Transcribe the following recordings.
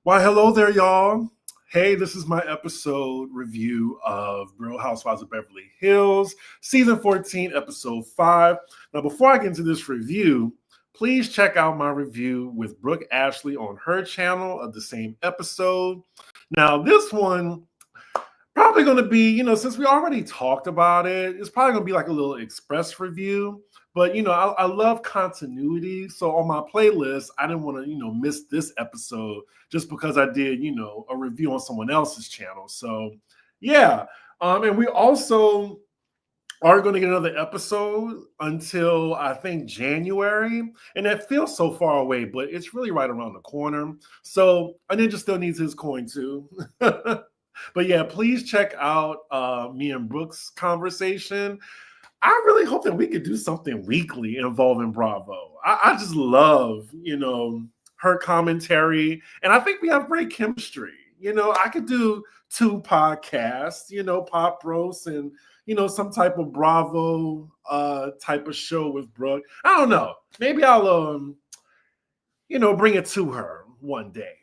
Why, hello there, y'all. Hey, this is my episode review of Real Housewives of Beverly Hills, season 14, episode 5. Now, before I get into this review, please check out my review with Brooke Ashley on her channel of the same episode. Now, this one probably going to be, since we already talked about it, it's probably going to be like a little express review. But, I love continuity. So on my playlist, I didn't want to, miss this episode just because I did, a review on someone else's channel. So, yeah. And we also aren't going to get another episode until I think January. And that feels so far away, but it's really right around the corner. So a ninja still needs his coin too. But yeah, please check out me and Brooke's conversation. I really hope that we could do something weekly involving Bravo. I just love, her commentary. And I think we have great chemistry. I could do 2 podcasts, Pop Roast and, some type of Bravo type of show with Brooke. I don't know. Maybe I'll, bring it to her one day.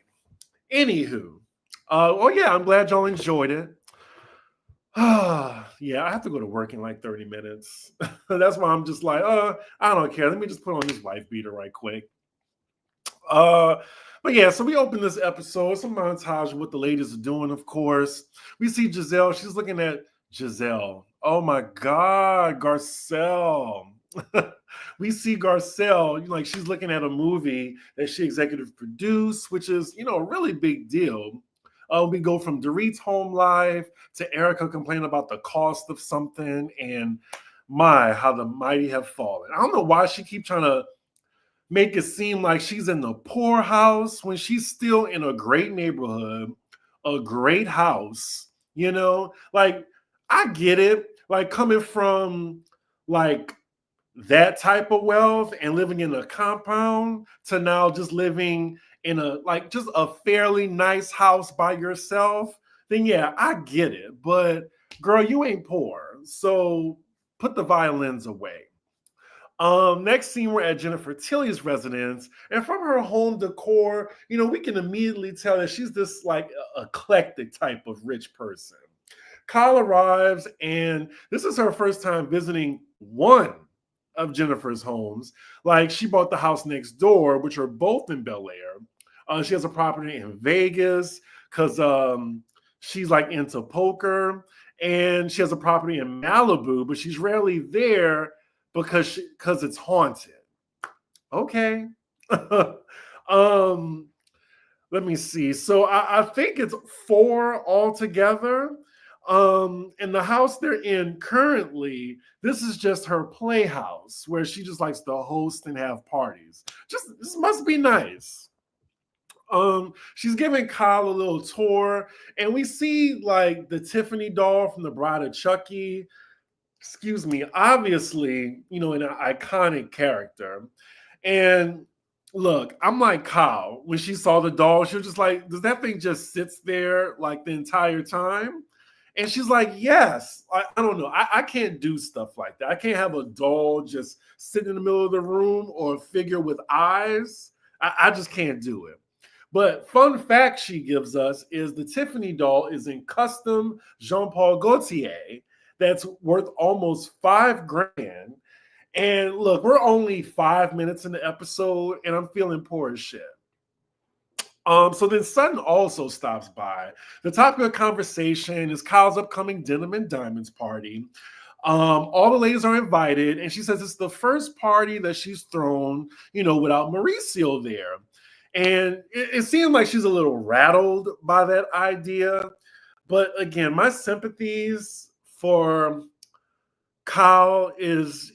Anywho. I'm glad y'all enjoyed it. Yeah, I have to go to work in like 30 minutes. That's why I'm just like, I don't care. Let me just put on this wife beater right quick. But yeah, so we open this episode. Some montage of what the ladies are doing, of course. We see Giselle. She's looking at Giselle. Oh my God, Garcelle. We see Garcelle, like she's looking at a movie that she executive produced, which is, a really big deal. We go from Dorit's home life to Erica complaining about the cost of something and how the mighty have fallen. I don't know why she keeps trying to make it seem like she's in the poorhouse when she's still in a great neighborhood, a great house, like I get it, like coming from like that type of wealth and living in a compound to now just living in just a fairly nice house by yourself, then yeah, I get it. But girl, you ain't poor. So put the violins away. Next scene, we're at Jennifer Tilly's residence, and from her home decor, we can immediately tell that she's this like eclectic type of rich person. Kyle arrives, and this is her first time visiting one of Jennifer's homes. Like she bought the house next door, which are both in Bel Air. She has a property in Vegas because she's like into poker, and she has a property in Malibu, but she's rarely there because it's haunted. Okay. Let me see. So I think it's 4 altogether. And the house they're in currently, this is just her playhouse where she just likes to host and have parties. This must be nice. She's giving Kyle a little tour, and we see like the Tiffany doll from the Bride of Chucky. Excuse me, obviously, an iconic character. And look, I'm like Kyle. When she saw the doll, she was just like, does that thing just sits there like the entire time? And she's like, yes. I don't know. I can't do stuff like that. I can't have a doll just sitting in the middle of the room or a figure with eyes. I just can't do it. But fun fact she gives us is the Tiffany doll is in custom Jean Paul Gaultier that's worth almost $5,000. And look, we're only 5 minutes in the episode, and I'm feeling poor as shit. So then Sutton also stops by. The topic of conversation is Kyle's upcoming Denim and Diamonds party. All the ladies are invited, and she says it's the first party that she's thrown, without Mauricio there. And it seemed like she's a little rattled by that idea. But again, my sympathies for Kyle is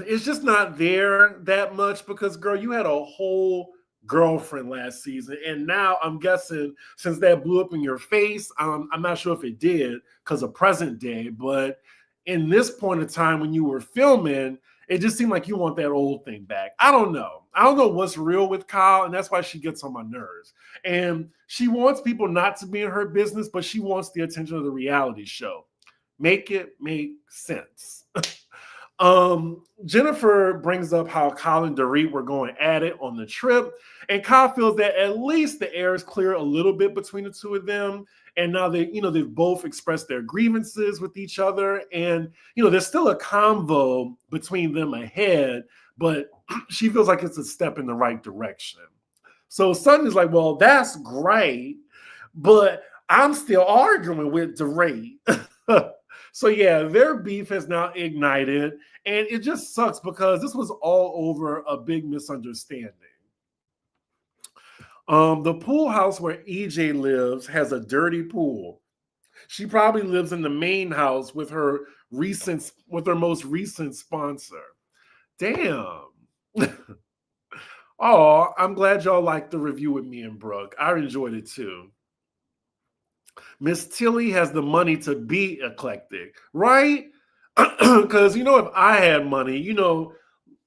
just not there that much because, girl, you had a whole girlfriend last season, and now I'm guessing since that blew up in your face, I'm not sure if it did because of present day, but in this point of time when you were filming, it just seemed like you want that old thing back. I don't know what's real with Kyle, and that's why she gets on my nerves. And she wants people not to be in her business, but she wants the attention of the reality show. Make it make sense. Jennifer brings up how Kyle and Dorit were going at it on the trip, and Kyle feels that at least the air is clear a little bit between the two of them. And now they've both expressed their grievances with each other, and there's still a convo between them ahead, but she feels like it's a step in the right direction. So Sutton is like, well, that's great, but I'm still arguing with Dorit. So yeah, their beef has now ignited, and it just sucks because this was all over a big misunderstanding. The pool house where EJ lives has a dirty pool. She probably lives in the main house with her most recent sponsor. Damn. Oh, I'm glad y'all liked the review with me and Brooke. I enjoyed it too. Miss Tilly has the money to be eclectic, right? Because if I had money,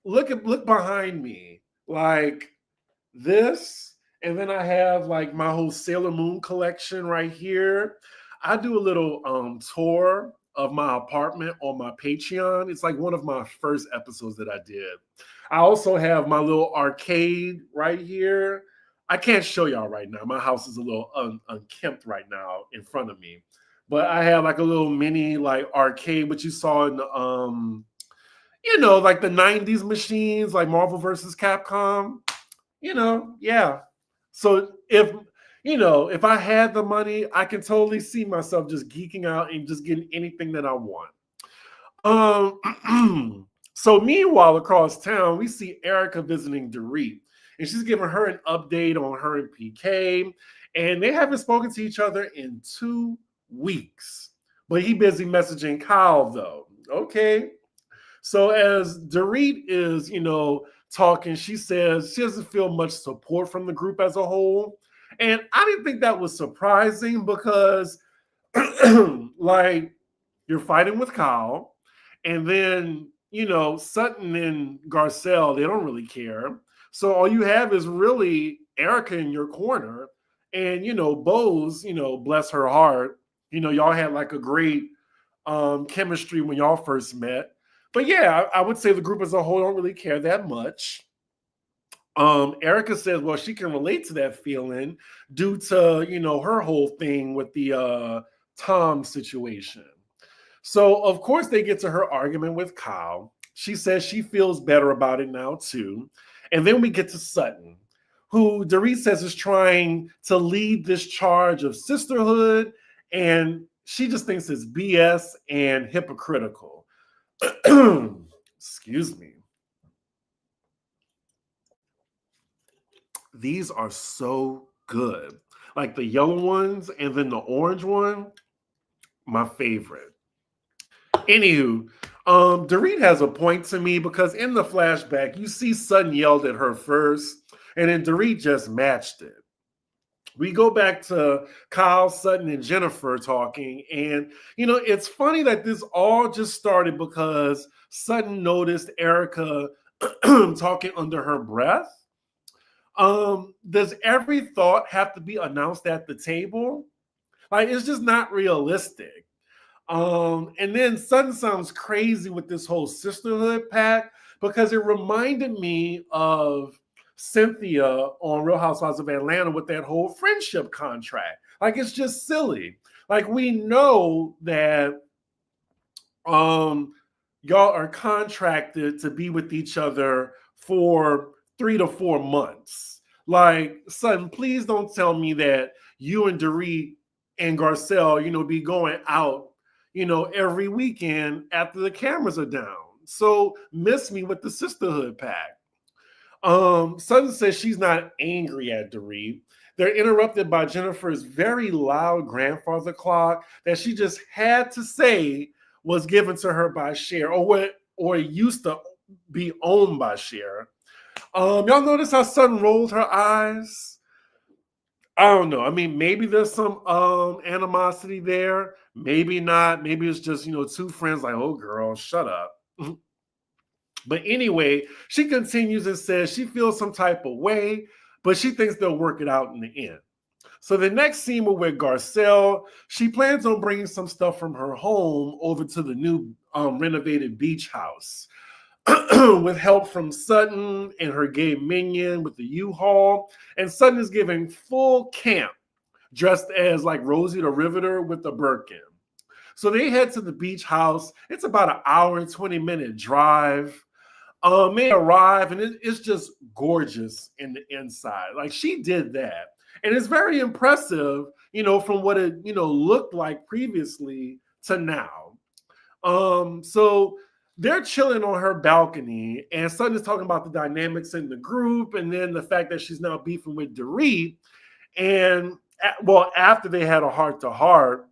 look behind me, like this, and then I have like my whole Sailor Moon collection right here. I do a little tour of my apartment on my Patreon. It's like one of my first episodes that I did. I also have my little arcade right here. I can't show y'all right now. My house is a little unkempt right now in front of me. But I have like a little mini like arcade, which you saw in the like the 90s machines, like Marvel versus Capcom. Yeah. So if I had the money, I can totally see myself just geeking out and just getting anything that I want. So meanwhile, across town, we see Erica visiting Dorit, and she's giving her an update on her and PK, and they haven't spoken to each other in 2 weeks. But he busy messaging Kyle though. Okay. So as Dorit is, talking, she says she doesn't feel much support from the group as a whole. And I didn't think that was surprising because like you're fighting with Kyle, and then Sutton and Garcelle, they don't really care. So all you have is really Erica in your corner. And Bose, bless her heart, y'all had like a great chemistry when y'all first met. But yeah, I would say the group as a whole don't really care that much. Erica says, well, she can relate to that feeling due to, her whole thing with the Tom situation. So, of course, they get to her argument with Kyle. She says she feels better about it now, too. And then we get to Sutton, who Dorit says is trying to lead this charge of sisterhood. And she just thinks it's BS and hypocritical. Excuse me. These are so good. Like the yellow ones and then the orange one, my favorite. Anywho, Dorit has a point to me because in the flashback, you see Sutton yelled at her first, and then Dorit just matched it. We go back to Kyle, Sutton, and Jennifer talking, and it's funny that this all just started because Sutton noticed Erica talking under her breath. Does every thought have to be announced at the table? Like, it's just not realistic. And then Sutton sounds crazy with this whole sisterhood pact because it reminded me of Cynthia on Real Housewives of Atlanta with that whole friendship contract. Like, it's just silly. Like, we know that y'all are contracted to be with each other for 3 to 4 months. Like, Sutton, please don't tell me that you and Dorit and Garcelle, be going out, every weekend after the cameras are down. So miss me with the sisterhood pact. Sutton says she's not angry at Dorit. They're interrupted by Jennifer's very loud grandfather clock that she just had to say was given to her by Cher, or used to be owned by Cher. Y'all notice how Sutton rolled her eyes? I don't know. I mean, maybe there's some animosity there. Maybe not. Maybe it's just, two friends like, oh, girl, shut up. But anyway, she continues and says she feels some type of way, but she thinks they'll work it out in the end. So the next scene we're with Garcelle. She plans on bringing some stuff from her home over to the new renovated beach house. with help from Sutton and her gay minion with the U-Haul. And Sutton is giving full camp dressed as like Rosie the Riveter with the Birkin. So they head to the beach house. It's about an hour and 20-minute drive. They arrive and it's just gorgeous in the inside. Like she did that. And it's very impressive, from what it, looked like previously to now. So they're chilling on her balcony, and Sutton is talking about the dynamics in the group, and then the fact that she's now beefing with Dorit. And after they had a heart-to-heart,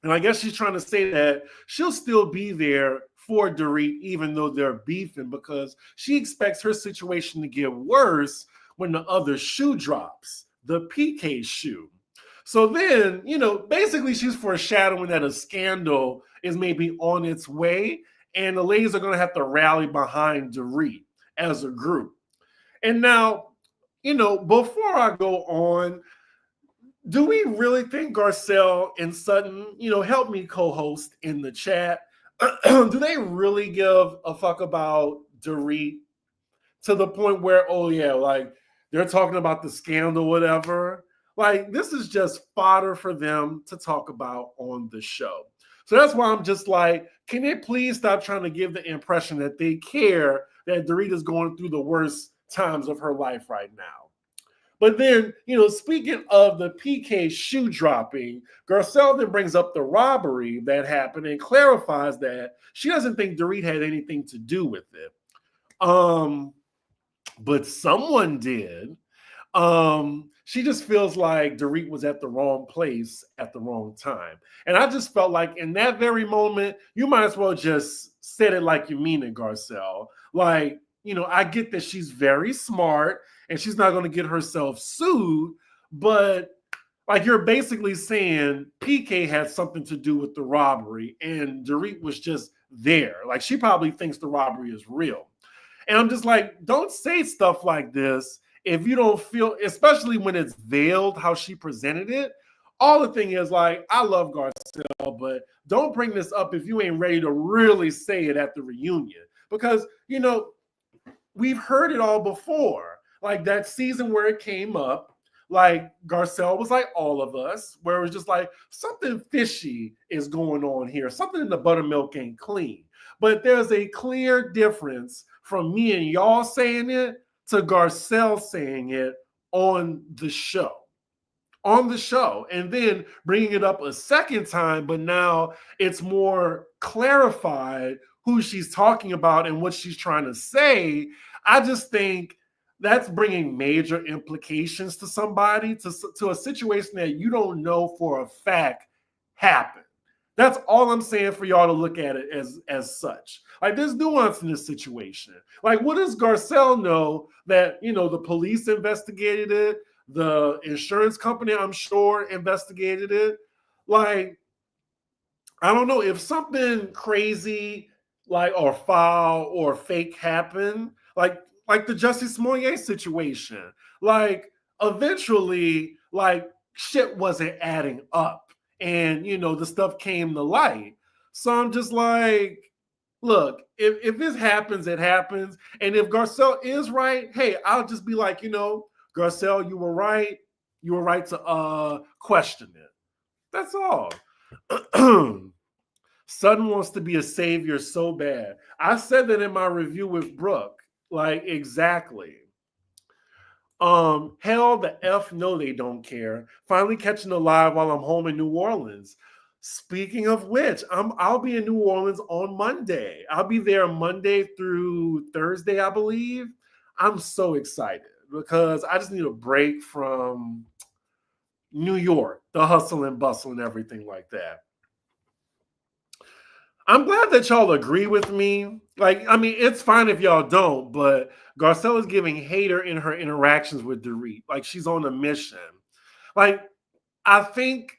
and I guess she's trying to say that she'll still be there for Dorit, even though they're beefing, because she expects her situation to get worse when the other shoe drops, the PK shoe. So then, basically she's foreshadowing that a scandal is maybe on its way, and the ladies are going to have to rally behind Dorit as a group. And now, before I go on, do we really think Garcelle and Sutton, help me co-host in the chat, do they really give a fuck about Dorit to the point where, oh yeah, like they're talking about the scandal, whatever? Like this is just fodder for them to talk about on the show. So that's why I'm just like, can they please stop trying to give the impression that they care that Dorit is going through the worst times of her life right now? But then, speaking of the PK shoe dropping, Garcelle then brings up the robbery that happened and clarifies that she doesn't think Dorit had anything to do with it. But someone did. She just feels like Dorit was at the wrong place at the wrong time. And I just felt like in that very moment, you might as well just said it like you mean it, Garcelle. Like, I get that she's very smart and she's not going to get herself sued, but like you're basically saying PK had something to do with the robbery and Dorit was just there. Like she probably thinks the robbery is real. And I'm just like, don't say stuff like this if you don't feel, especially when it's veiled how she presented it. All the thing is like, I love Garcelle, but don't bring this up if you ain't ready to really say it at the reunion. Because, we've heard it all before. Like that season where it came up, like Garcelle was like all of us, where it was just like something fishy is going on here. Something in the buttermilk ain't clean. But there's a clear difference from me and y'all saying it to Garcelle saying it on the show. And then bringing it up a second time, but now it's more clarified who she's talking about and what she's trying to say. I just think that's bringing major implications to somebody, to a situation that you don't know for a fact happened. That's all I'm saying for y'all to look at it as such. Like there's nuance in this situation. Like what does Garcelle know that, the police investigated it? The insurance company, I'm sure, investigated it. Like, I don't know if something crazy, like, or foul or fake happened, like the Jussie Smollett situation. Like, eventually, like, shit wasn't adding up. And, the stuff came to light. So I'm just like, look, if this happens, it happens. And if Garcelle is right, hey, I'll just be like, Garcelle, you were right. You were right to question it. That's all. Sutton wants to be a savior so bad. I said that in my review with Brooke. Like, exactly. Hell, the F no, they don't care. Finally catching a live while I'm home in New Orleans. Speaking of which, I'll be in New Orleans on Monday. I'll be there Monday through Thursday, I believe. I'm so excited because I just need a break from New York, the hustle and bustle and everything like that. I'm glad that y'all agree with me. Like, I mean, it's fine if y'all don't, but Garcelle is giving hater in her interactions with Dorit. Like, she's on a mission. Like, I think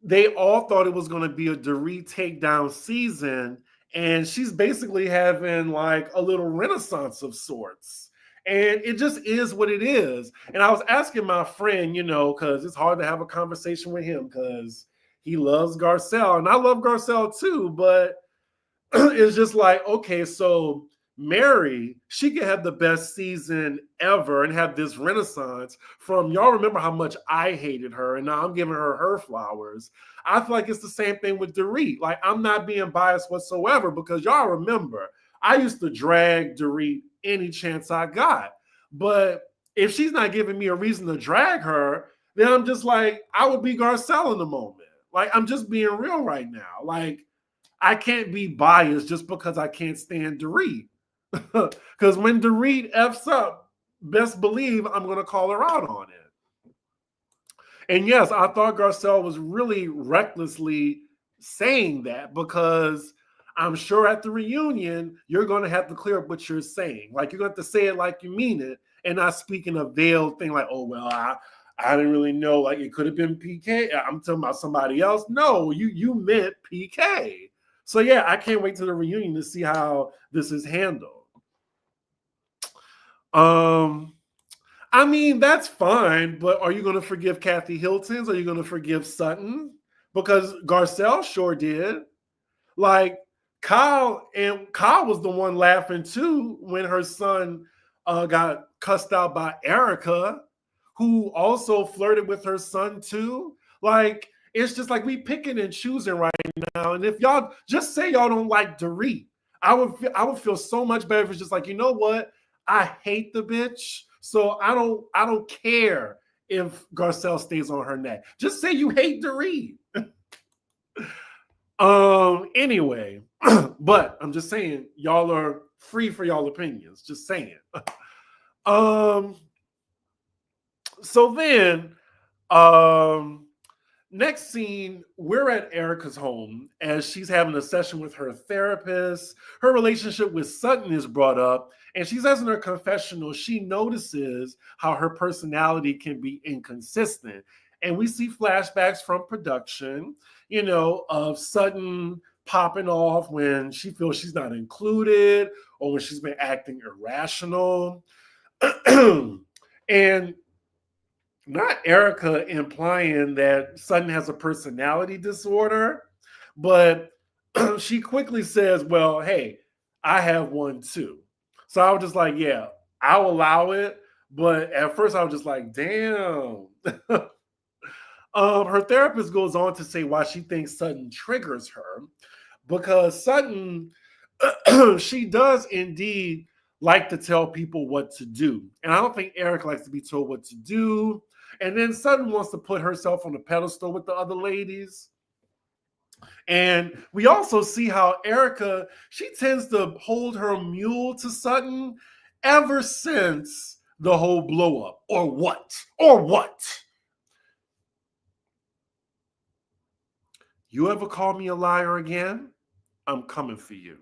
they all thought it was going to be a Dorit takedown season, and she's basically having like a little renaissance of sorts. And it just is what it is. And I was asking my friend, because it's hard to have a conversation with him because he loves Garcelle. And I love Garcelle too, but it's just like, okay, so Mary, she could have the best season ever and have this renaissance from y'all remember how much I hated her and now I'm giving her flowers. I feel like it's the same thing with Dorit. Like, I'm not being biased whatsoever because y'all remember I used to drag Dorit any chance I got. But if she's not giving me a reason to drag her, then I'm just like, I would be Garcelle in the moment. Like, I'm just being real right now. Like, I can't be biased just because I can't stand Dorit. Because when Dorit F's up, best believe I'm going to call her out on it. And yes, I thought Garcelle was really recklessly saying that because I'm sure at the reunion, you're going to have to clear up what you're saying. Like, you're going to have to say it like you mean it and not speaking a veiled thing like, oh, well, I didn't really know. Like, it could have been PK. I'm talking about somebody else. No, you meant PK. So, yeah, I can't wait to the reunion to see how this is handled. I mean, that's fine, but are you going to forgive Kathy Hilton's? Are you going to forgive Sutton? Because Garcelle sure did. Like, Kyle was the one laughing too when her son got cussed out by Erica, who also flirted with her son too. Like, it's just like we picking and choosing right now. And if y'all just say y'all don't like Dorit, I would feel so much better if it's just like, you know what? I hate the bitch, so I don't care if Garcelle stays on her neck. Just say you hate Dorit. Anyway, but I'm just saying y'all are free for y'all opinions. Just saying. So then, next scene, we're at Erica's home as she's having a session with her therapist. Her relationship with Sutton is brought up, and she says in her confessional she notices how her personality can be inconsistent. And we see flashbacks from production, of Sutton popping off when she feels she's not included or when she's been acting irrational. And not Erica implying that Sutton has a personality disorder, but she quickly says, well, hey, I have one too. So I was just like, yeah, I'll allow it. But at first I was just like, damn. Her therapist goes on to say why she thinks Sutton triggers her, because Sutton, she does indeed like to tell people what to do. And I don't think Eric likes to be told what to do. And then Sutton wants to put herself on a pedestal with the other ladies. And we also see how Erica, she tends to hold her mule to Sutton ever since the whole blow up. Or what? You ever call me a liar again? I'm coming for you.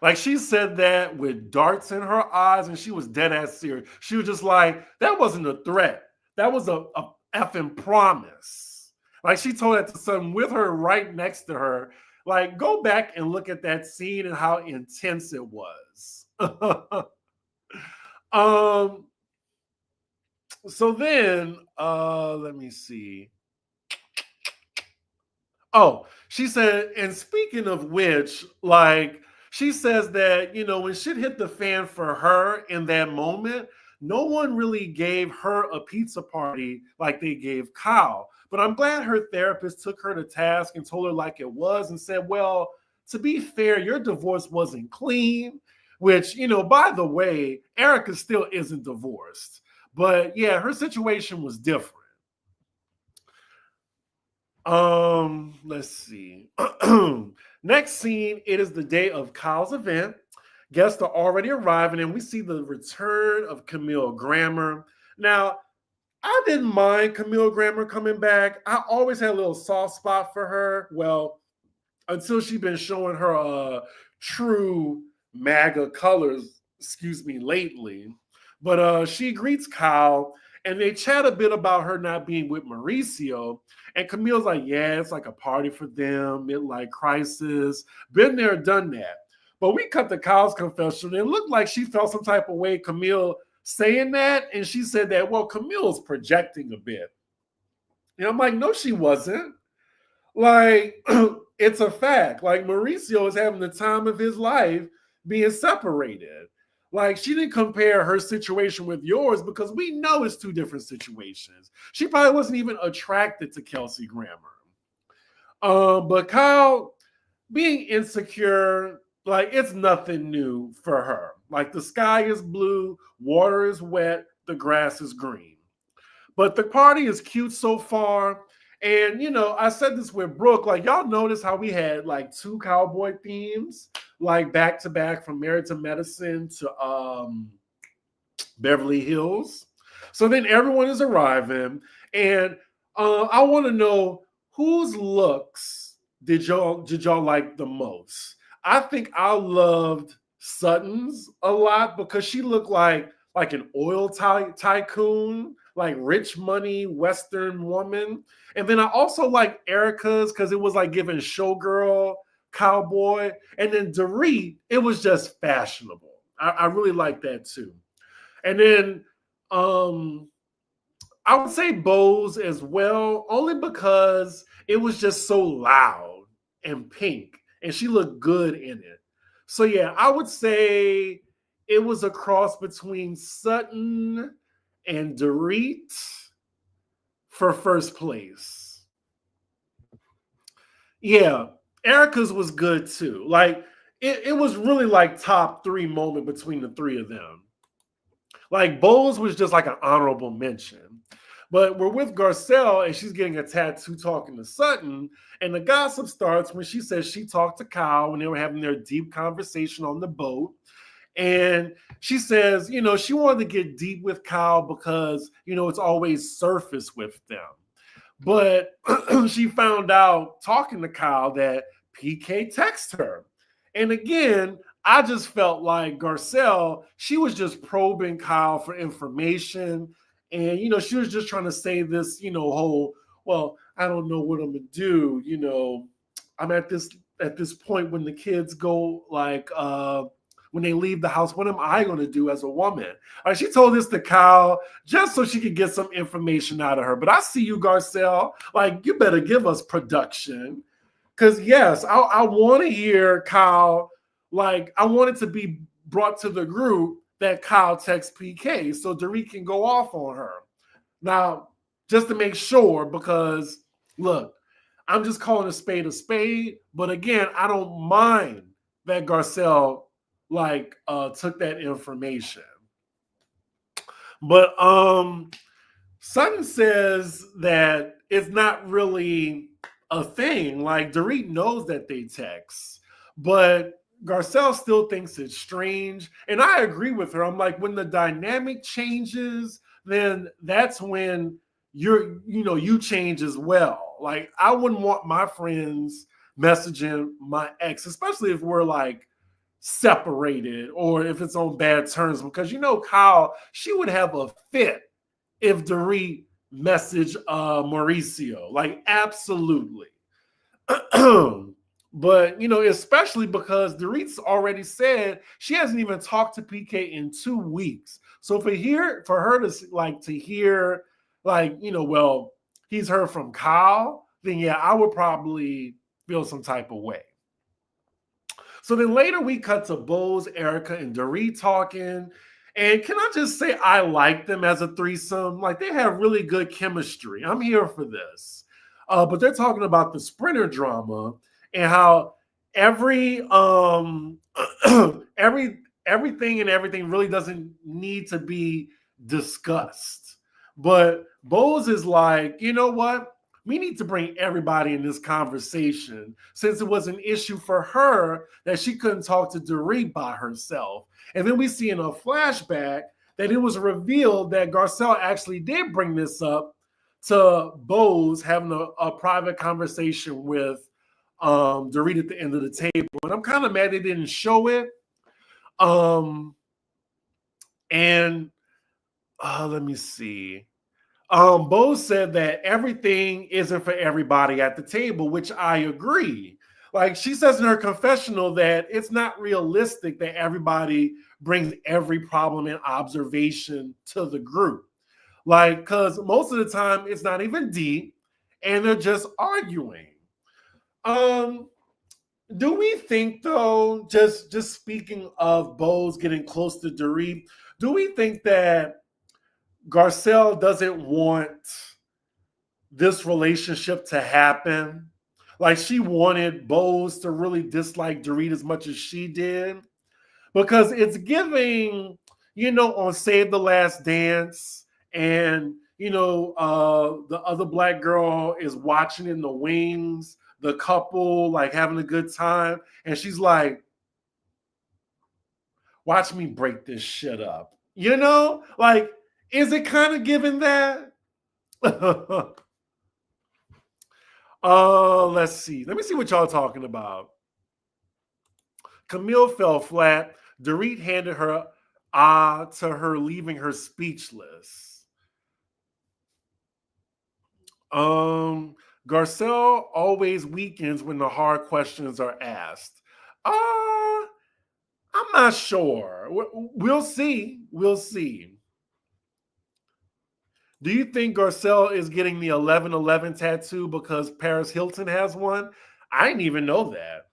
Like, she said that with darts in her eyes, and she was dead ass serious. She was just like, that wasn't a threat. That was a effing promise. Like, she told that to someone with her right next to her. Like, go back and look at that scene and how intense it was. So then, let me see. Oh, she said, and speaking of which, like, she says that, when shit hit the fan for her in that moment, no one really gave her a pizza party like they gave Kyle. But I'm glad her therapist took her to task and told her like it was and said, well, to be fair, your divorce wasn't clean, which, by the way, Erica still isn't divorced. But yeah, her situation was different. Let's see. Next scene, it is the day of Kyle's event. Guests are already arriving, and we see the return of Camille Grammer. Now, I didn't mind Camille Grammer coming back. I always had a little soft spot for her. Well, until she's been showing her true MAGA colors, lately. But she greets Kyle, and they chat a bit about her not being with Mauricio. And Camille's like, yeah, it's like a party for them, midlife crisis. Been there, done that. But we cut to Kyle's confession. It looked like she felt some type of way, Camille saying that. And she said that, well, Camille's projecting a bit. And I'm like, no, she wasn't. Like, it's a fact. Like, Mauricio is having the time of his life being separated. Like, she didn't compare her situation with yours because we know it's two different situations. She probably wasn't even attracted to Kelsey Grammer. But Kyle being insecure, like, it's nothing new for her. Like, the sky is blue, water is wet, the grass is green. But the party is cute so far. And, I said this with Brooke, like, y'all notice how we had like two cowboy themes, like back to back from Married to Medicine to Beverly Hills. So then everyone is arriving. And I want to know whose looks did y'all like the most? I think I loved Sutton's a lot because she looked like an oil tycoon, like rich money Western woman. And then I also like Erica's because it was like giving showgirl, cowboy. And then Dorit, it was just fashionable. I really like that too. And then I would say Bose as well, only because it was just so loud and pink, and she looked good in it. So yeah, I would say it was a cross between Sutton and Dorit for first place. Yeah, Erica's was good too. Like it was really like top three moment between the three of them. Like Bowles was just like an honorable mention. But we're with Garcelle and she's getting a tattoo talking to Sutton. And the gossip starts when she says she talked to Kyle when they were having their deep conversation on the boat. And she says, she wanted to get deep with Kyle because, it's always surface with them. But she found out talking to Kyle that PK texted her. And again, I just felt like Garcelle, she was just probing Kyle for information. And, she was just trying to say this, whole, well, I don't know what I'm going to do. I'm at this point when the kids go like, when they leave the house, what am I going to do as a woman? She told this to Kyle just so she could get some information out of her. But I see you, Garcelle. Like, you better give us production. Because, yes, I want to hear Kyle. Like, I want it to be brought to the group that Kyle texts PK so Dorit can go off on her. Now, just to make sure, because, look, I'm just calling a spade. But again, I don't mind that Garcelle took that information. But Sutton says that it's not really a thing. Like Dorit knows that they text, but Garcelle still thinks it's strange. And I agree with her. I'm like, when the dynamic changes, then that's when you change as well. Like, I wouldn't want my friends messaging my ex, especially if we're like separated or if it's on bad terms, because Kyle, she would have a fit if Dorit messaged Mauricio. Like, absolutely. But especially because Dorit's already said she hasn't even talked to PK in 2 weeks. So for her to hear well, he's heard from Kyle, then yeah, I would probably feel some type of way. So then later we cut to Bose, Erica, and Dorit talking. And can I just say I like them as a threesome? Like, they have really good chemistry. I'm here for this. But they're talking about the Sprinter drama and how everything and everything really doesn't need to be discussed. But Bose is like, you know what? We need to bring everybody in this conversation since it was an issue for her that she couldn't talk to Dorit by herself. And then we see in a flashback that it was revealed that Garcelle actually did bring this up to Bose having a private conversation with Dorit at the end of the table. And I'm kind of mad they didn't show it. Let me see. Bose said that everything isn't for everybody at the table, which I agree. Like, she says in her confessional that it's not realistic that everybody brings every problem and observation to the group. Like, because most of the time it's not even deep and they're just arguing. Um, do we think though, just speaking of Bose getting close to Dorit, do we think that Garcelle doesn't want this relationship to happen? Like she wanted Bose to really dislike Dorit as much as she did? Because it's giving, on Save the Last Dance, and the other black girl is watching in the wings, the couple like having a good time, and she's like, watch me break this shit up. Like, is it kind of giving that? Let's see. Let me see what y'all talking about. Camille fell flat. Dorit handed her to her, leaving her speechless. Garcelle always weakens when the hard questions are asked. I'm not sure. We'll see. We'll see. Do you think Garcelle is getting the 1111 tattoo because Paris Hilton has one? I didn't even know that.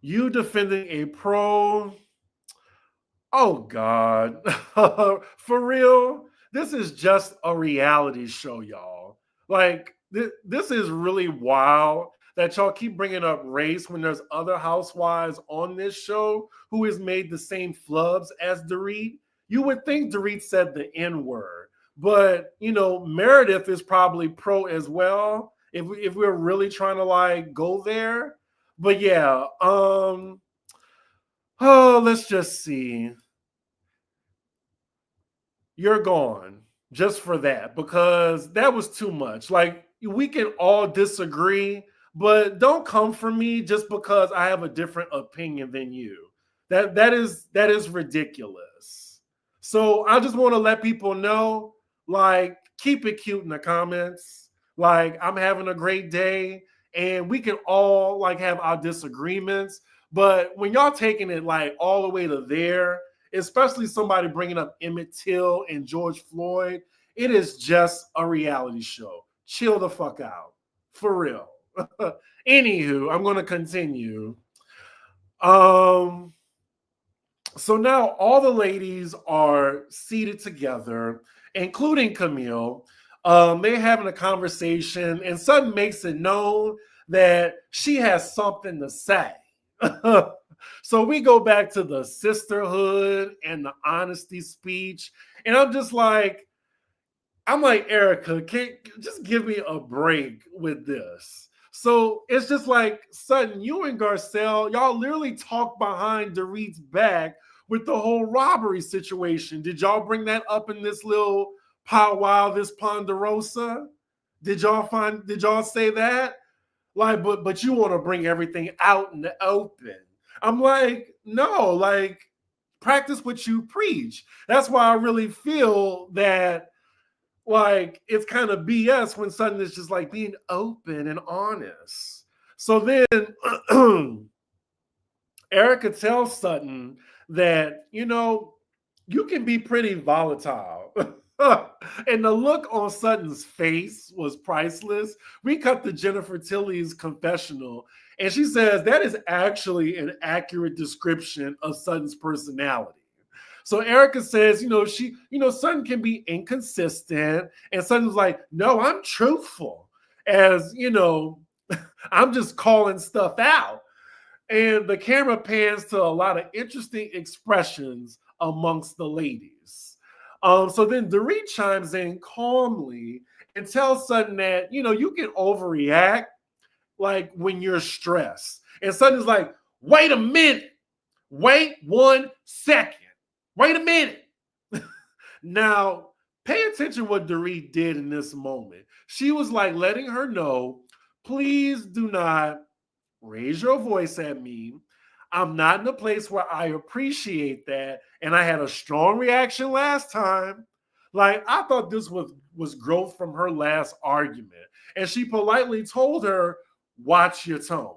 You defending a pro. Oh God. For real? This is just a reality show, y'all. Like, this is really wild that y'all keep bringing up race when there's other housewives on this show who has made the same flubs as Dorit. You would think Dorit said the N-word, but Meredith is probably pro as well. If we're really trying to like go there. But yeah, let's just see. You're gone just for that, because that was too much. Like, we can all disagree, but don't come for me just because I have a different opinion than you. That is ridiculous. So I just want to let people know, like, keep it cute in the comments. Like, I'm having a great day, and we can all like have our disagreements. But when y'all taking it like all the way to there, especially somebody bringing up Emmett Till and George Floyd, it is just a reality show. Chill the fuck out. For real. Anywho, I'm going to continue. So now all the ladies are seated together, including Camille. They're having a conversation, and Sutton makes it known that she has something to say. So we go back to the sisterhood and the honesty speech. And I'm like, Erica, can just give me a break with this. So it's just like, Sutton, you and Garcelle, y'all literally talk behind Dorit's back with the whole robbery situation. Did y'all bring that up in this little powwow, this Ponderosa? Did y'all say that? Like, but you want to bring everything out in the open. I'm like, no, like, practice what you preach. That's why I really feel that, like, it's kind of BS when Sutton is just like being open and honest. So then Erica tells Sutton that, you can be pretty volatile. And the look on Sutton's face was priceless. We cut to Jennifer Tilly's confessional, and she says that is actually an accurate description of Sutton's personality. So Erica says, Sutton can be inconsistent, and Sutton's like, no, I'm truthful. As I'm just calling stuff out. And the camera pans to a lot of interesting expressions amongst the ladies. So then Dorit chimes in calmly and tells Sutton that, you can overreact like when you're stressed. And Sutton's like, wait a minute. Wait 1 second. Wait a minute. Now, pay attention what Dorit did in this moment. She was like letting her know, please do not raise your voice at me. I'm not in a place where I appreciate that. And I had a strong reaction last time. Like, I thought this was growth from her last argument. And she politely told her, watch your tone.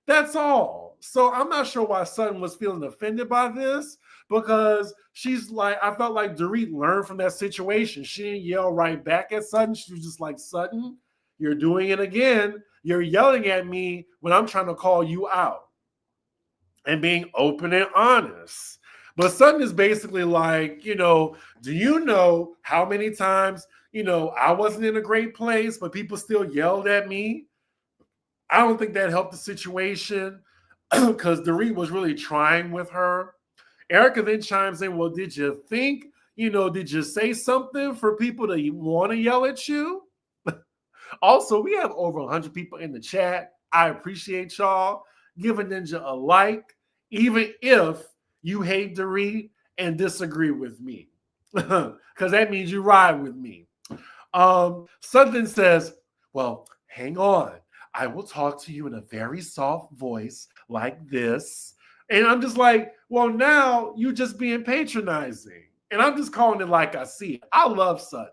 That's all. So I'm not sure why Sutton was feeling offended by this, because she's like, I felt like Dorit learned from that situation. She didn't yell right back at Sutton. She was just like, Sutton, You're doing it again. You're yelling at me when I'm trying to call you out and being open and honest. But Sutton is basically like, do you know how many times, I wasn't in a great place, but people still yelled at me? I don't think that helped the situation because Dorit was really trying with her. Erica then chimes in, well, did you think, did you say something for people to want to yell at you? Also, we have over 100 people in the chat. I appreciate y'all. Give a ninja a like, even if you hate Dorit and disagree with me, because that means you ride with me. Sutton says, well, hang on. I will talk to you in a very soft voice like this. And I'm just like, well, now you just being patronizing. And I'm just calling it like I see it. I love Sutton.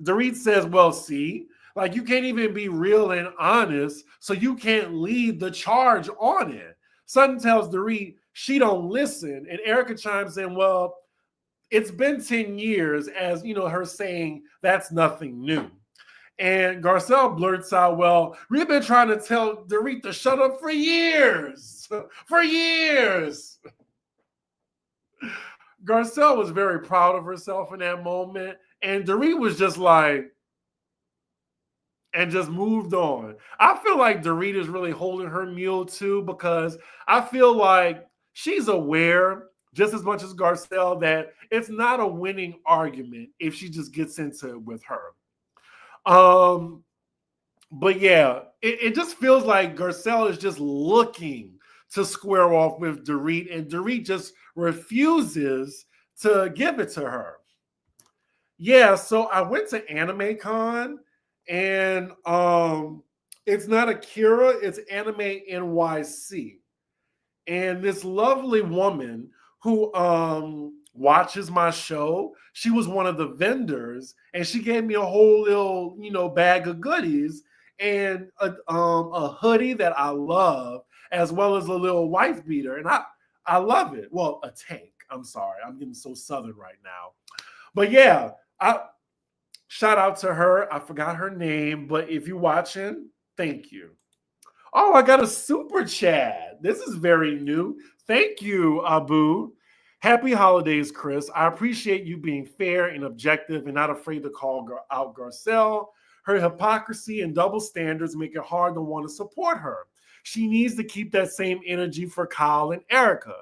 Dorit says, well, see, like you can't even be real and honest, so you can't lead the charge on it. Sutton tells Dorit she don't listen, and Erica chimes in, well, it's been 10 years, as her saying that's nothing new. And Garcelle blurts out, well, we've been trying to tell Dorit to shut up for years. For years. Garcelle was very proud of herself in that moment. And Dorit was just like, and just moved on. I feel like Dorit is really holding her mule too, because I feel like she's aware just as much as Garcelle that it's not a winning argument if she just gets into it with her. But yeah, it just feels like Garcelle is just looking to square off with Dorit, and Dorit just refuses to give it to her. Yeah, so I went to Anime Con, and it's not Akira, it's Anime NYC. And this lovely woman who watches my show, she was one of the vendors, and she gave me a whole little, bag of goodies and a hoodie that I love, as well as a little wife beater. And I love it. Well, a tank. I'm sorry. I'm getting so Southern right now. But yeah, shout out to her. I forgot her name, but if you're watching, thank you. Oh, I got a super chat. This is very new. Thank you, Abu. Happy holidays, Chris. I appreciate you being fair and objective and not afraid to call out Garcelle. Her hypocrisy and double standards make it hard to want to support her. She needs to keep that same energy for Kyle and Erica.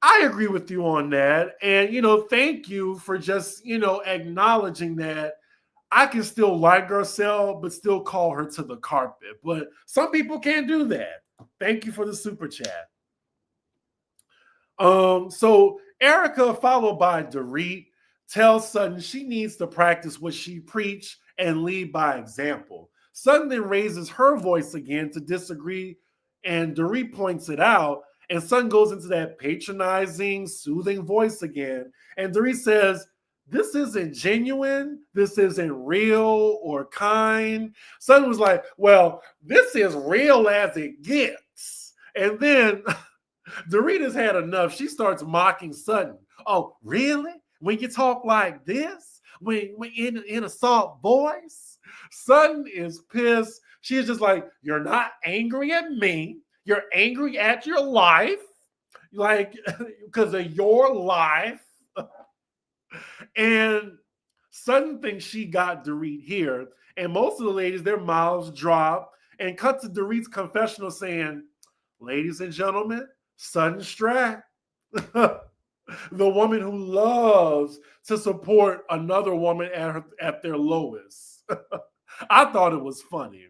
I agree with you on that. And, thank you for just, acknowledging that I can still like Garcelle, but still call her to the carpet. But some people can't do that. Thank you for the super chat. So Erica, followed by Dorit, tells Sutton she needs to practice what she preached and lead by example. Sutton then raises her voice again to disagree, and Dorit points it out. And Sutton goes into that patronizing, soothing voice again. And Dorit says, this isn't genuine. This isn't real or kind. Sutton was like, well, this is real as it gets. And then Dorit has had enough. She starts mocking Sutton. Oh, really? When you talk like this? When in a soft voice? Sutton is pissed. She's just like, you're not angry at me. You're angry at your life. Like, because of your life. And Sutton thinks she got Dorit here. And most of the ladies, their mouths drop and cut to Dorit's confessional saying, ladies and gentlemen, Sutton Strack, the woman who loves to support another woman at their lowest. I thought it was funny.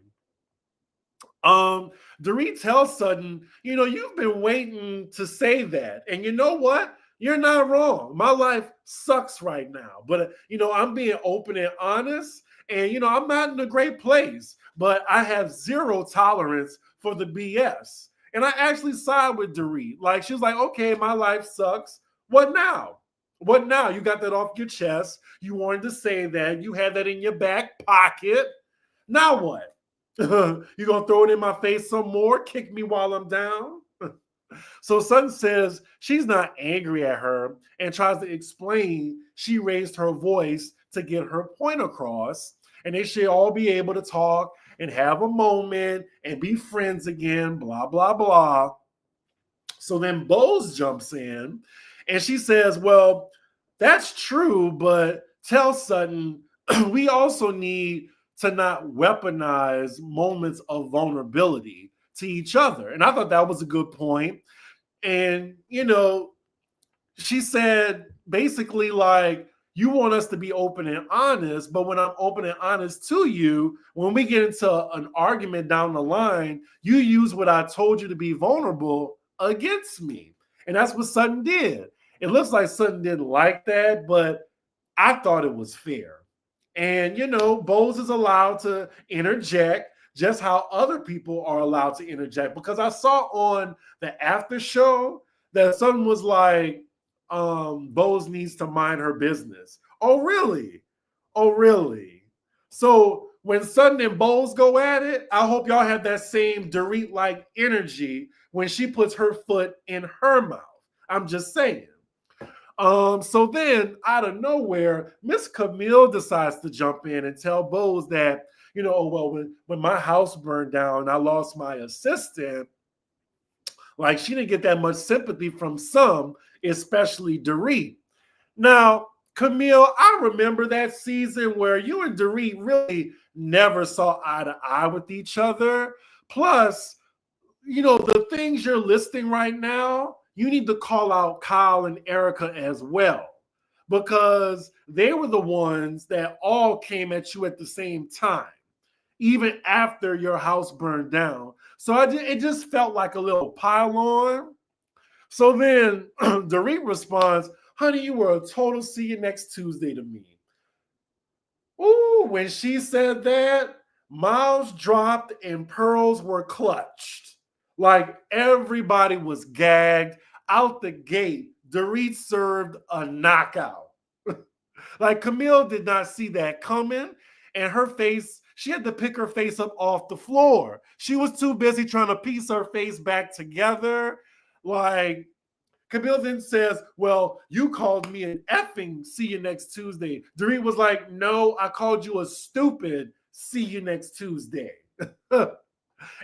Dorit tells Sutton, you've been waiting to say that. And you know what? You're not wrong. My life sucks right now. But, I'm being open and honest. And, I'm not in a great place. But I have zero tolerance for the BS. And I actually side with Dorit. Like, she was like, okay, my life sucks. What now? What now? You got that off your chest. You wanted to say that. You had that in your back pocket. Now what? You gonna throw it in my face some more? Kick me while I'm down? So Sutton says she's not angry at her and tries to explain she raised her voice to get her point across. and they should all be able to talk and have a moment and be friends again, blah, blah, blah. So then Bose jumps in and she says, well, that's true, but tell Sutton, we also need to not weaponize moments of vulnerability to each other. And I thought that was a good point. And, she said basically like, you want us to be open and honest, but when I'm open and honest to you, when we get into an argument down the line, you use what I told you to be vulnerable against me. And that's what Sutton did. It looks like Sutton didn't like that, but I thought it was fair. And, Bose is allowed to interject just how other people are allowed to interject. Because I saw on the after show that Sutton was like, Bose needs to mind her business. Oh, really? Oh, really? So when Sutton and Bose go at it, I hope y'all have that same Dorit-like energy when she puts her foot in her mouth. I'm just saying. So then, out of nowhere, Miss Camille decides to jump in and tell Bose that, when my house burned down, I lost my assistant. Like, she didn't get that much sympathy from some, especially Dorit. Now, Camille, I remember that season where you and Dorit really never saw eye to eye with each other. Plus, the things you're listing right now, you need to call out Kyle and Erica as well, because they were the ones that all came at you at the same time, even after your house burned down. So it just felt like a little pile on. So then Dorit responds, honey, you were a total see you next Tuesday to me. Ooh, when she said that, mouths dropped and pearls were clutched. Like everybody was gagged out the gate. Dorit served a knockout. Like Camille did not see that coming, and her face, she had to pick her face up off the floor. She was too busy trying to piece her face back together. Like, Camille then says, well, you called me an effing see you next Tuesday. Dorit was like, no, I called you a stupid see you next Tuesday.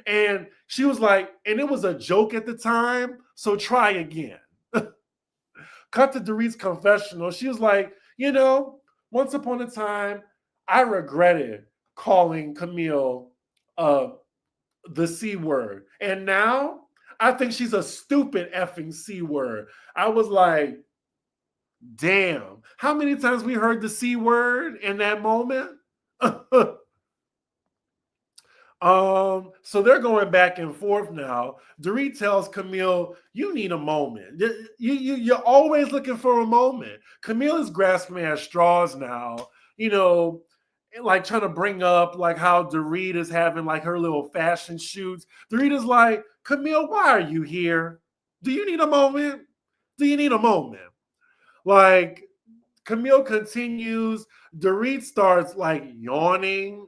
And she was like, and it was a joke at the time, so try again. Cut to Dorit's confessional. She was like, once upon a time, I regretted calling Camille the C word. And now I think she's a stupid effing C word. I was like, damn. How many times we heard the C word in that moment? So they're going back and forth now. Dorit tells Camille, you need a moment. You're always looking for a moment. Camille is grasping at straws now, like trying to bring up like how Dorit is having like her little fashion shoots. Dorit is like, Camille, why are you here? Do you need a moment? Do you need a moment? Like, Camille continues. Dorit starts like yawning.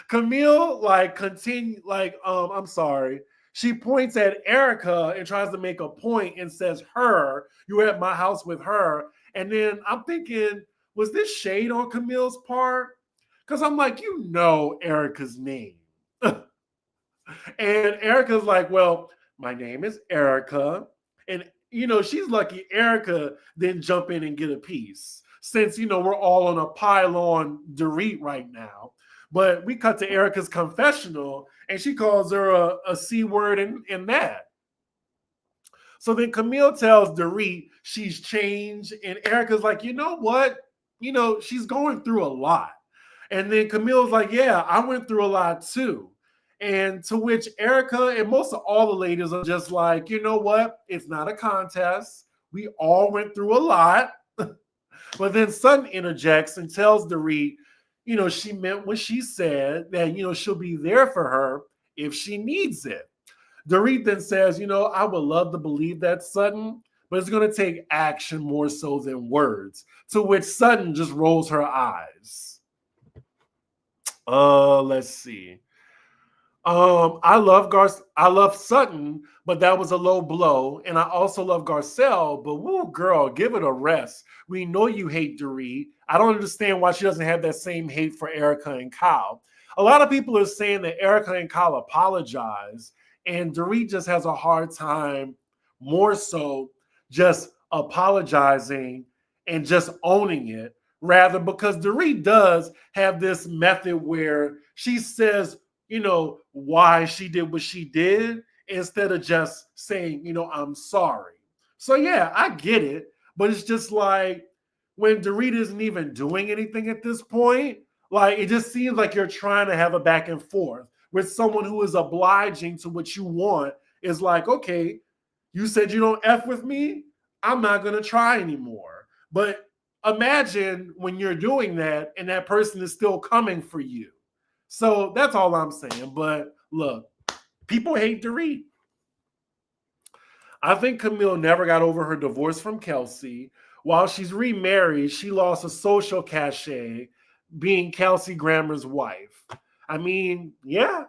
Camille I'm sorry. She points at Erica and tries to make a point and says, her, you were at my house with her. And then I'm thinking, was this shade on Camille's part? Because I'm like, Erica's name. And Erica's like, well, my name is Erica. And, she's lucky Erica didn't jump in and get a piece, since, we're all on a pile on Dorit right now. But we cut to Erica's confessional, and she calls her a C word in that. So then Camille tells Dorit she's changed, and Erica's like, you know what? She's going through a lot. And then Camille's like, yeah, I went through a lot too. And to which Erica and most of all the ladies are just like, you know what? It's not a contest. We all went through a lot. But then Sutton interjects and tells Dorit, she meant what she said, that, she'll be there for her if she needs it. Dorit then says, I would love to believe that, Sutton, but it's going to take action more so than words. To which Sutton just rolls her eyes. Let's see. I love Sutton, but that was a low blow. And I also love Garcelle, but woo, girl, give it a rest. We know you hate Dorit. I don't understand why she doesn't have that same hate for Erica and Kyle. A lot of people are saying that Erica and Kyle apologize, and Dorit just has a hard time, more so just apologizing and just owning it, rather because Dorit does have this method where she says, why she did what she did instead of just saying, I'm sorry. So yeah, I get it, but it's just like when Dorit isn't even doing anything at this point, like it just seems like you're trying to have a back and forth with someone who is obliging to what you want. Is like, okay, you said you don't F with me, I'm not gonna try anymore. But imagine when you're doing that and that person is still coming for you. So that's all I'm saying. But look, people hate Dorit. I think Camille never got over her divorce from Kelsey. While she's remarried, she lost a social cachet being Kelsey Grammer's wife. I mean, yeah.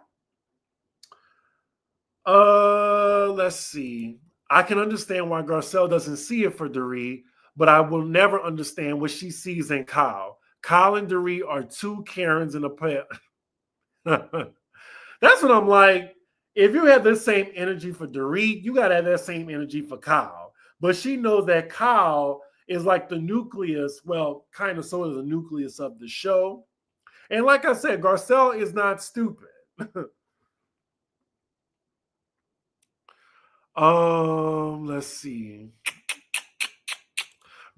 Let's see. I can understand why Garcelle doesn't see it for Dorit, but I will never understand what she sees in Kyle. Kyle and Dorit are two Karens in a pair. That's what I'm like. If you have the same energy for Dorit, you gotta have that same energy for Kyle. But she knows that Kyle is like the nucleus, well, kind of sort of the nucleus of the show. And like I said, Garcelle is not stupid. Let's see.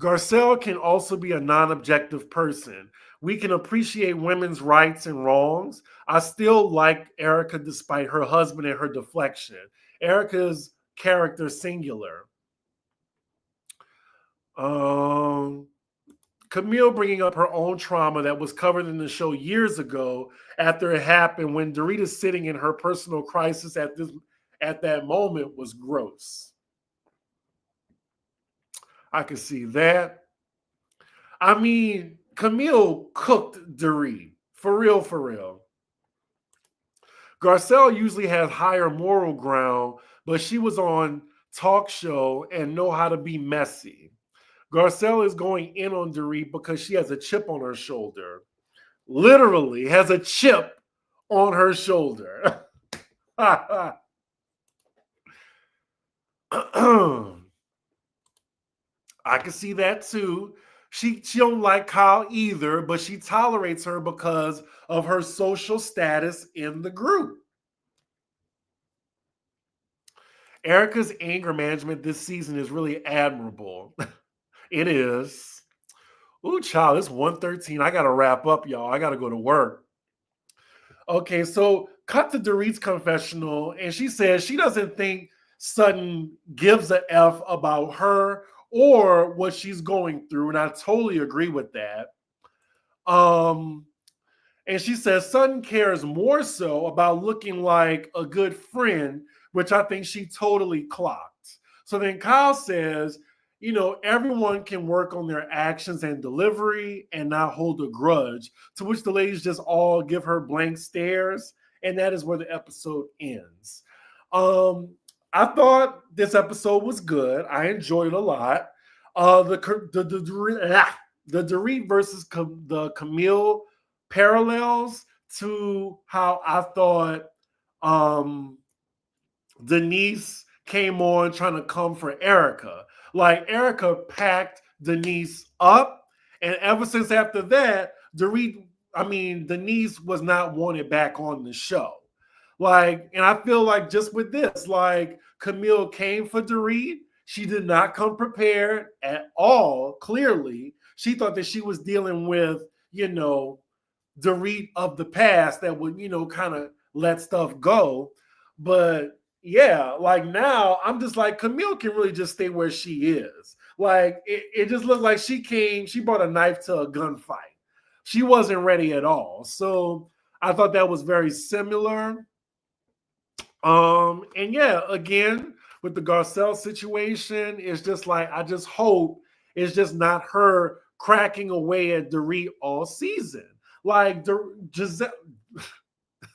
Garcelle can also be a non-objective person. We can appreciate women's rights and wrongs. I still like Erica despite her husband and her deflection. Erica's character singular. Um, Camille bringing up her own trauma that was covered in the show years ago after it happened when Dorit sitting in her personal crisis at that moment was gross. I can see that. I mean, Camille cooked Dorit. For real, for real. Garcelle usually has higher moral ground, but she was on talk show and know how to be messy. Garcelle is going in on Dorit because she has a chip on her shoulder. Literally has a chip on her shoulder. I can see that too. She don't like Kyle either, but she tolerates her because of her social status in the group. Erica's anger management this season is really admirable. It is. Ooh, child, it's 1:13. I gotta wrap up, y'all. I gotta go to work. Okay, so cut to Dorit's confessional, and she says she doesn't think Sutton gives a F about her or what she's going through, and I totally agree with that. Um, and she says Sutton cares more so about looking like a good friend, which I think she totally clocked. So then Kyle says, everyone can work on their actions and delivery and not hold a grudge, to which the ladies just all give her blank stares. And that is where the episode ends. I thought this episode was good. I enjoyed it a lot. The Dorit versus the Camille parallels to how I thought Denise came on trying to come for Erica. Like Erica packed Denise up, and ever since after that, Denise was not wanted back on the show. Like, and I feel like just with this, like Camille came for Dorit. She did not come prepared at all. Clearly, she thought that she was dealing with, Dorit of the past that would, kind of let stuff go. But yeah, like now I'm just like Camille can really just stay where she is. Like it just looked like she brought a knife to a gunfight. She wasn't ready at all. So I thought that was very similar. And yeah, again, with the Garcelle situation, it's just like I just hope it's just not her cracking away at Dorit all season. Like Giselle,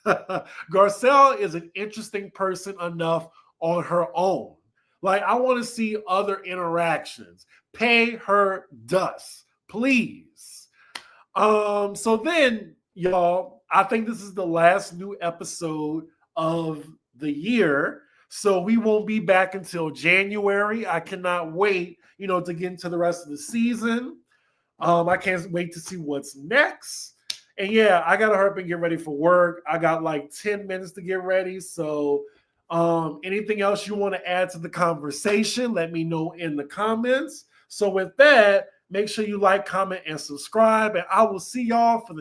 Garcelle is an interesting person enough on her own. Like, I want to see other interactions. Pay her dust, please. So then, y'all, I think this is the last new episode of the year. So we won't be back until January. I cannot wait, to get into the rest of the season. I can't wait to see what's next. And yeah, I gotta hurry up and get ready for work. I got like 10 minutes to get ready. So anything else you want to add to the conversation, let me know in the comments. So with that, make sure you like, comment, and subscribe. And I will see y'all for the